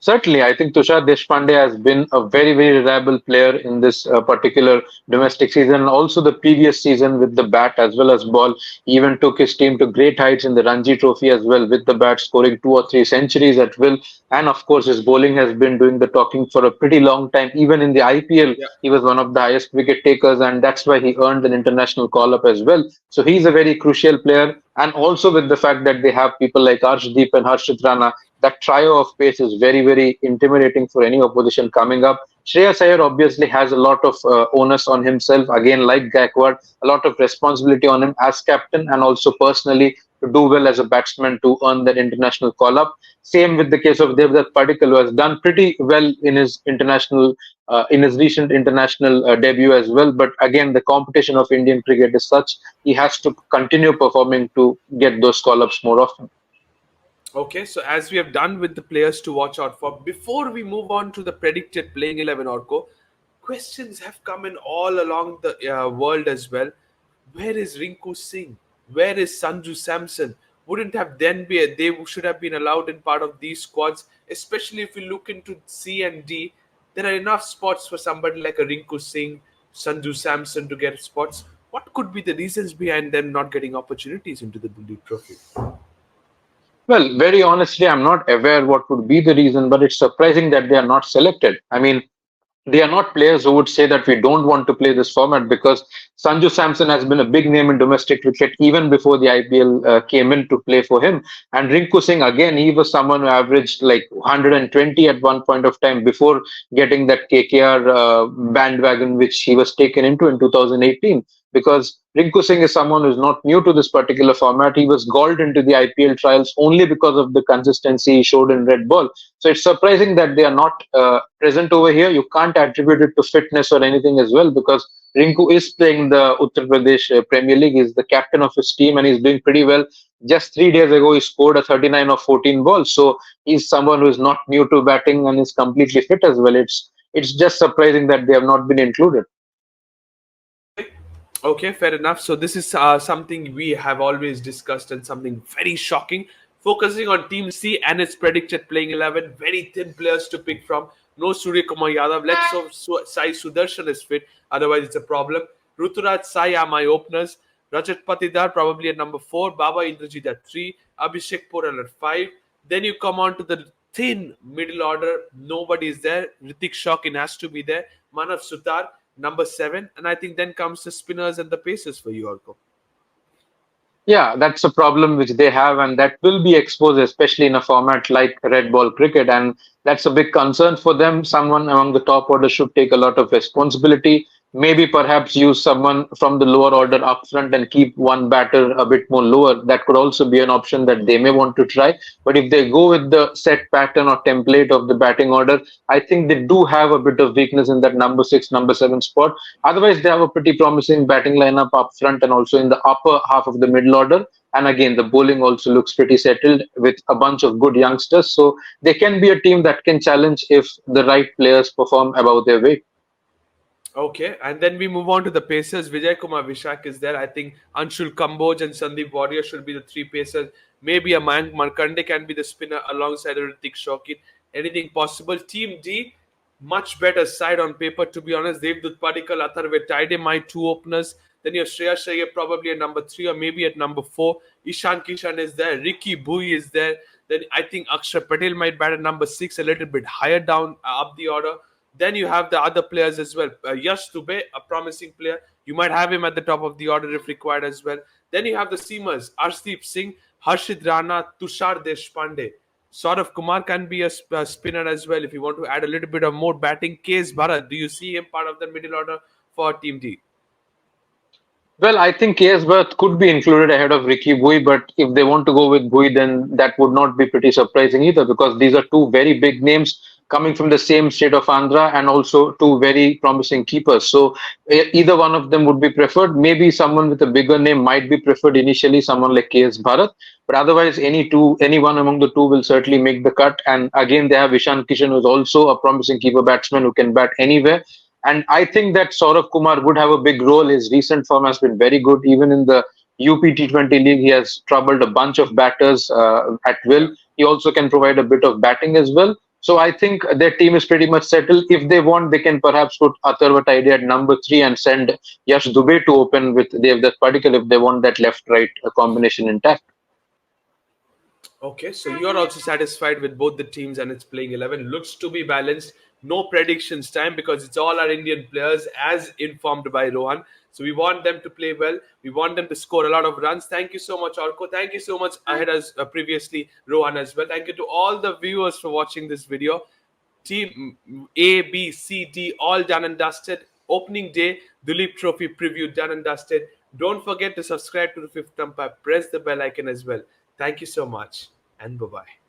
Certainly, I think Tushar Deshpande has been a very, very reliable player in this particular domestic season. Also, the previous season with the bat as well as ball, he even took his team to great heights in the Ranji Trophy as well with the bat, scoring 2 or 3 centuries at will. And of course, his bowling has been doing the talking for a pretty long time. Even in the IPL, Yeah. he was one of the highest wicket takers, and that's why he earned an international call up as well. So he's a very crucial player. And also with the fact that they have people like Arshdeep and Harshit Rana, that trio of pace is very, very intimidating for any opposition coming up. Shreyas Iyer obviously has a lot of onus on himself, again, like Gaikwad, a lot of responsibility on him as captain and also personally to do well as a batsman to earn that international call up. Same with the case of Devdutt Padikkal, who has done pretty well in his in his recent international debut as well. But again, the competition of Indian cricket is such he has to continue performing to get those call ups more often. Okay, so as we have done with the players to watch out for, before we move on to the predicted playing 11 Orco, questions have come in all along the world as well. Where is Rinku Singh? Where is Sanju Samson? Wouldn't have then be they should have been allowed in part of these squads, especially if we look into C and D. There are enough spots for somebody like a Rinku Singh, Sanju Samson to get spots. What could be the reasons behind them not getting opportunities into the Duleep Trophy? Well, very honestly, I'm not aware what would be the reason, but it's surprising that they are not selected. I mean, they are not players who would say that we don't want to play this format because Sanju Samson has been a big name in domestic cricket even before the IPL came in to play for him. And Rinku Singh, again, he was someone who averaged like 120 at one point of time before getting that KKR bandwagon, which he was taken into in 2018. because Rinku Singh is someone who's not new to this particular format. He was galled into the IPL trials only because of the consistency he showed in red ball. So it's surprising that they are not present over here. You can't attribute it to fitness or anything as well, because Rinku is playing the Uttar Pradesh Premier League. He's the captain of his team and he's doing pretty well. Just 3 days ago, he scored a 39 of 14 balls. So he's someone who is not new to batting and is completely fit as well. It's just surprising that they have not been included. Okay, okay, fair enough. So this is something we have always discussed and something very shocking. Focusing on Team C and its predicted playing 11, very thin players to pick from. No Surya Kumar Yadav. Let's hope Sai Sudarshan is fit. Otherwise, it's a problem. Ruturaj Sai are my openers. Rajat Patidar probably at number 4. Baba Indrajit at 3. Abhishek Poral at 5. Then you come on to the thin middle order. Nobody is there. Ritik Shokin has to be there. Manav Sutar, number 7. And I think then comes the spinners and the pacers for you, Orko. Yeah, that's a problem which they have, and that will be exposed, especially in a format like red ball cricket. And that's a big concern for them. Someone among the top order should take a lot of responsibility. Maybe perhaps use someone from the lower order up front and keep one batter a bit more lower. That could also be an option that they may want to try. But if they go with the set pattern or template of the batting order, I think they do have a bit of weakness in that number 6, number 7 spot. Otherwise, they have a pretty promising batting lineup up front and also in the upper half of the middle order. And again, the bowling also looks pretty settled with a bunch of good youngsters. So they can be a team that can challenge if the right players perform above their weight. Okay, and then we move on to the pacers. Vijay Kumar Vishak is there. I think Anshul Kamboj and Sandeep Warrior should be the 3 pacers. Maybe a Mayank Markande can be the spinner alongside a Ritik Shokin. Anything possible. Team D, much better side on paper, to be honest. Devdutt Padikkal, Atharve Taide, my 2 openers. Then you have Shreya Iyer probably at number 3 or maybe at number 4. Ishan Kishan is there. Ricky Bui is there. Then I think Akshay Patel might bat at number 6, a little bit higher down up the order. Then you have the other players as well. Yash Dubey, a promising player. You might have him at the top of the order if required as well. Then you have the seamers, Arshdeep Singh, Harshit Rana, Tushar Deshpande. Saurav Kumar can be a spinner as well if you want to add a little bit of more batting. KS Bharat, do you see him part of the middle order for Team D? Well, I think KS Bharat could be included ahead of Ricky Bui, but if they want to go with Bui, then that would not be pretty surprising either, because these are two very big names coming from the same state of Andhra and also two very promising keepers. So either one of them would be preferred. Maybe someone with a bigger name might be preferred initially, someone like KS Bharat, but otherwise, anyone among the two will certainly make the cut. And again, they have Ishan Kishan, who is also a promising keeper batsman who can bat anywhere. And I think that Saurav Kumar would have a big role. His recent form has been very good. Even in the UP T20 League, he has troubled a bunch of batters at will. Yeah. He also can provide a bit of batting as well. So I think their team is pretty much settled. If they want, they can perhaps put Atharva Taide at number 3 and send Yash Dubey to open with Devdutt Padikkal if they want that left-right combination intact. Okay, so you're also satisfied with both the teams and its playing 11. Looks to be balanced. No predictions time because it's all our Indian players as informed by Rohan. So we want them to play well. We want them to score a lot of runs. Thank you so much, Orko. Thank you so much, ahead as previously, Rohan as well. Thank you to all the viewers for watching this video. Team A, B, C, D, all done and dusted. Opening day, Duleep Trophy preview done and dusted. Don't forget to subscribe to the Fifth Umpire. Press the bell icon as well. Thank you so much, and bye bye.